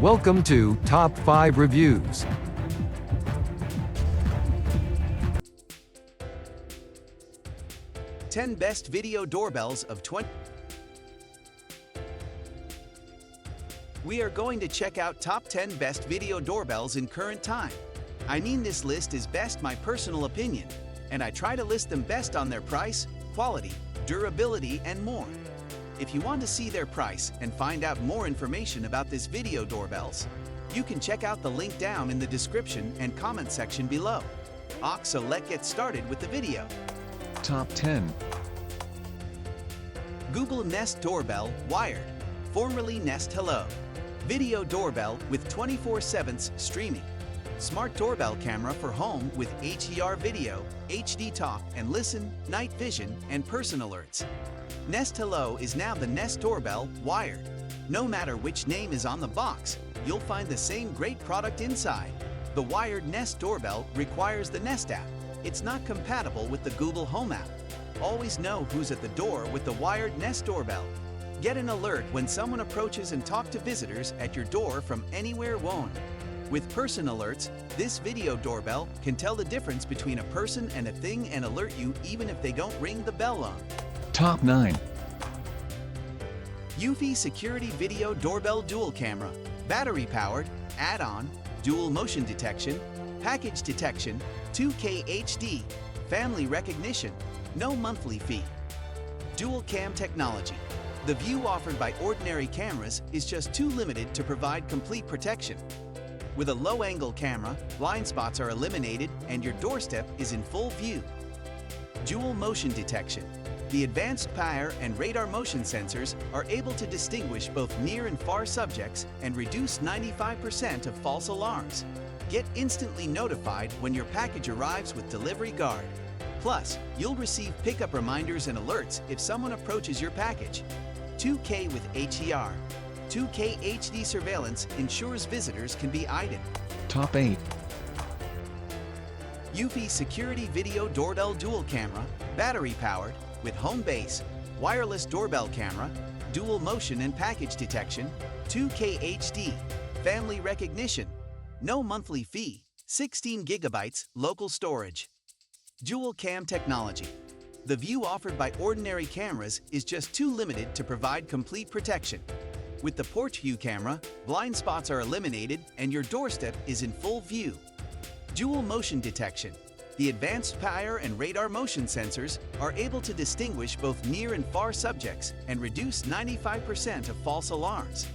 Welcome to Top 5 Reviews. Ten Best Video Doorbells of 20. We are going to check out top 10 best video doorbells in current time. I mean, this list is best my personal opinion, and I try to list them best on their price, quality, durability, and more. If you want to see their price and find out more information about this video doorbells, you can check out the link down in the description and comment section below. So let's get started with the video. Top 10. Google Nest Doorbell Wired, formerly Nest Hello. Video doorbell with 24/7 streaming. Smart doorbell camera for home with HDR video, HD talk and listen, night vision, and person alerts. Nest Hello is now the Nest Doorbell Wired. No matter which name is on the box, you'll find the same great product inside. The Wired Nest Doorbell requires the Nest app. It's not compatible with the Google Home app. Always know who's at the door with the Wired Nest Doorbell. Get an alert when someone approaches and talk to visitors at your door from anywhere wown. With person alerts, this video doorbell can tell the difference between a person and a thing and alert you even if they don't ring the bell on. Top 9. Eufy Security Video Doorbell Dual Camera, battery powered, add-on, dual motion detection, package detection, 2K HD, family recognition, no monthly fee. Dual cam technology. The view offered by ordinary cameras is just too limited to provide complete protection. With a low-angle camera, blind spots are eliminated and your doorstep is in full view. Dual motion detection. The advanced PIR and radar motion sensors are able to distinguish both near and far subjects and reduce 95% of false alarms. Get instantly notified when your package arrives with Delivery Guard. Plus, you'll receive pickup reminders and alerts if someone approaches your package. 2K with HDR. 2K HD surveillance ensures visitors can be eyed. Top 8. Eufy Security Video Doorbell Dual Camera, battery powered, with Homebase, wireless doorbell camera, dual motion and package detection, 2K HD, family recognition, no monthly fee, 16 gigabytes local storage. Dual cam technology. The view offered by ordinary cameras is just too limited to provide complete protection. With the porch view camera, blind spots are eliminated and your doorstep is in full view. Dual motion detection. The advanced PIR and radar motion sensors are able to distinguish both near and far subjects and reduce 95% of false alarms.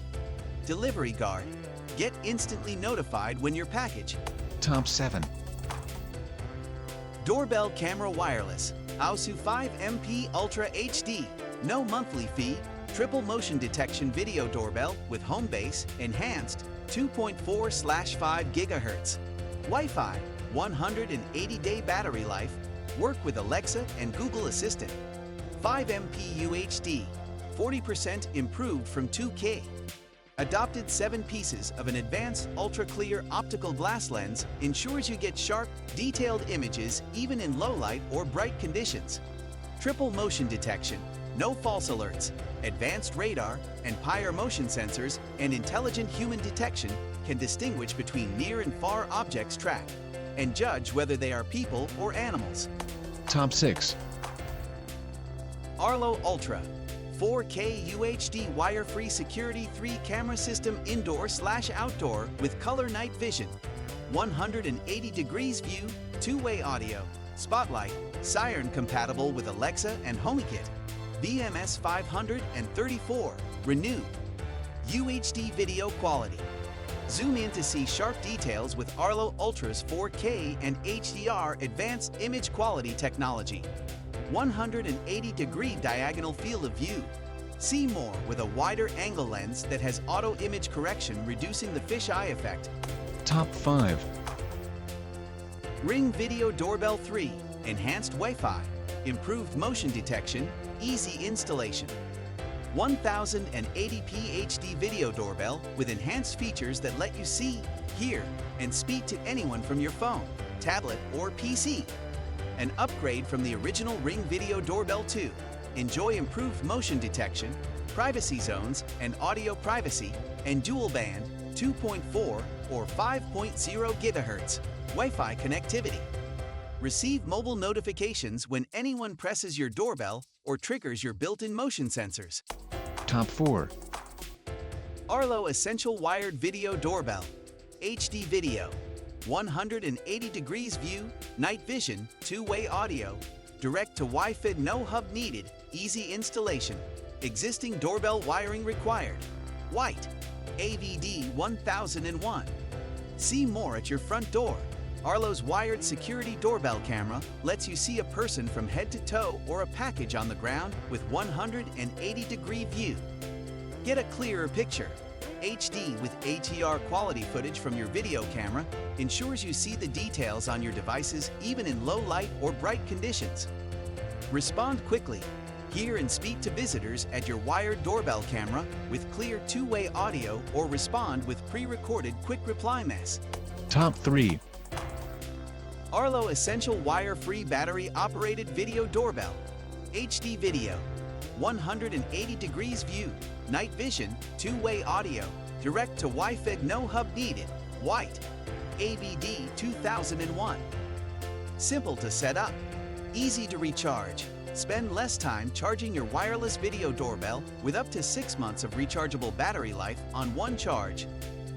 Delivery Guard. Get instantly notified when your package. Top 7. Doorbell Camera Wireless, aosu 5MP Ultra HD, no monthly fee, triple motion detection video doorbell with Homebase, enhanced, 2.4/5 GHz. Wi-Fi, 180-day battery life, work with Alexa and Google Assistant. 5MP UHD, 40% improved from 2K. Adopted 7 pieces of an advanced ultra-clear optical glass lens ensures you get sharp, detailed images even in low light or bright conditions. Triple motion detection, no false alerts, advanced radar and PIR motion sensors and intelligent human detection can distinguish between near and far objects tracked and judge whether they are people or animals. Top 6. Arlo Ultra, 4K UHD wire-free security 3 camera system indoor/outdoor with color night vision, 180 degrees view, 2-way audio, spotlight, Siren compatible with Alexa and Homeki, BMS 534, renewed, UHD video quality. Zoom in to see sharp details with Arlo Ultra's 4K and HDR advanced image quality technology. 180-degree diagonal field of view. See more with a wider angle lens that has auto image correction, reducing the fisheye effect. Top 5. Ring Video Doorbell 3, enhanced Wi-Fi, improved motion detection, easy installation. 1080p HD video doorbell with enhanced features that let you see, hear, and speak to anyone from your phone, tablet, or PC. An upgrade from the original Ring Video Doorbell 2. Enjoy improved motion detection, privacy zones and audio privacy, and dual band 2.4 or 5.0 GHz Wi-Fi connectivity. Receive mobile notifications when anyone presses your doorbell or triggers your built-in motion sensors. Top 4. Arlo Essential Wired Video Doorbell. HD video, 180 degrees view, night vision, two-way audio, direct to Wi-Fi, no hub needed, easy installation, existing doorbell wiring required, white, AVD 1001. See more at your front door. Arlo's wired security doorbell camera lets you see a person from head to toe or a package on the ground with 180-degree view. Get a clearer picture. HD with ATR quality footage from your video camera ensures you see the details on your devices even in low light or bright conditions. Respond quickly. Hear and speak to visitors at your wired doorbell camera with clear two-way audio or respond with pre-recorded quick reply mess. Top 3. Arlo Essential Wire-Free Battery-Operated Video Doorbell. HD video, 180 degrees view, night vision, two-way audio, direct to Wi-Fi, no hub needed, white, AVD 2001. Simple to set up, easy to recharge. Spend less time charging your wireless video doorbell with up to 6 months of rechargeable battery life on one charge.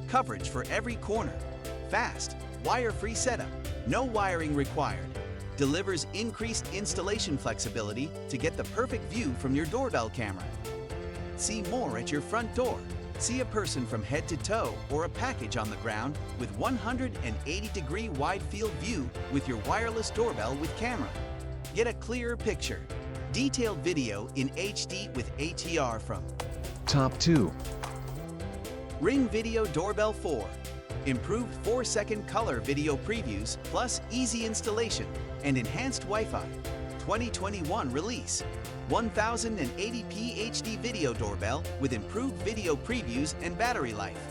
Coverage for every corner. Fast, wire-free setup, no wiring required. Delivers increased installation flexibility to get the perfect view from your doorbell camera. See more at your front door. See a person from head to toe or a package on the ground with 180-degree wide field view with your wireless doorbell with camera. Get a clearer picture. Detailed video in HD with ATR from Top 2. Ring Video Doorbell 4. Improved 4-second color video previews plus easy installation and enhanced Wi-Fi. 2021 release. 1080p HD video doorbell with improved video previews and battery life.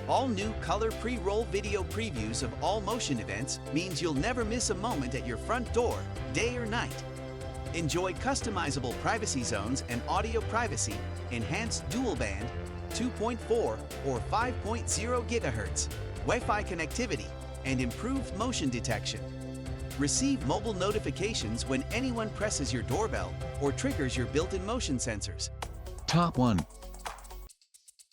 All new color pre-roll video previews of all motion events means you'll never miss a moment at your front door, day or night. Enjoy customizable privacy zones and audio privacy, enhanced dual band, 2.4 or 5.0 GHz, Wi-Fi connectivity, and improved motion detection. Receive mobile notifications when anyone presses your doorbell or triggers your built-in motion sensors. Top 1.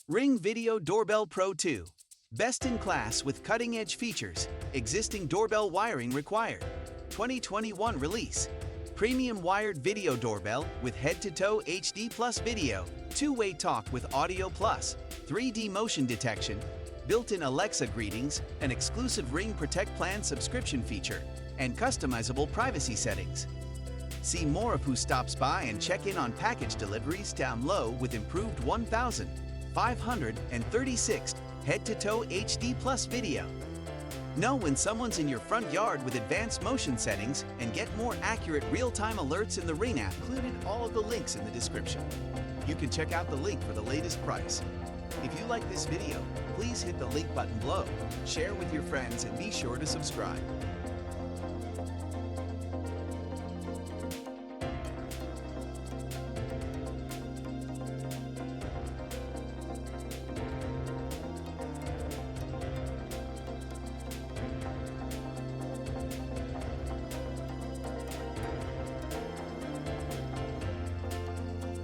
Ring Video Doorbell Pro 2. Best in class with cutting-edge features. Existing doorbell wiring required. 2021 release. Premium wired video doorbell with head-to-toe HD plus video, two-way talk with audio plus, 3D motion detection, built-in Alexa greetings, an exclusive Ring Protect Plan subscription feature, and customizable privacy settings. See more of who stops by and check in on package deliveries down low with improved 1536 head-to-toe HD plus video. Know when someone's in your front yard with advanced motion settings and get more accurate real-time alerts in the Ring app. Included all of the links in the description. You can check out the link for the latest price. If you like this video, please hit the link button below, share with your friends, and be sure to subscribe.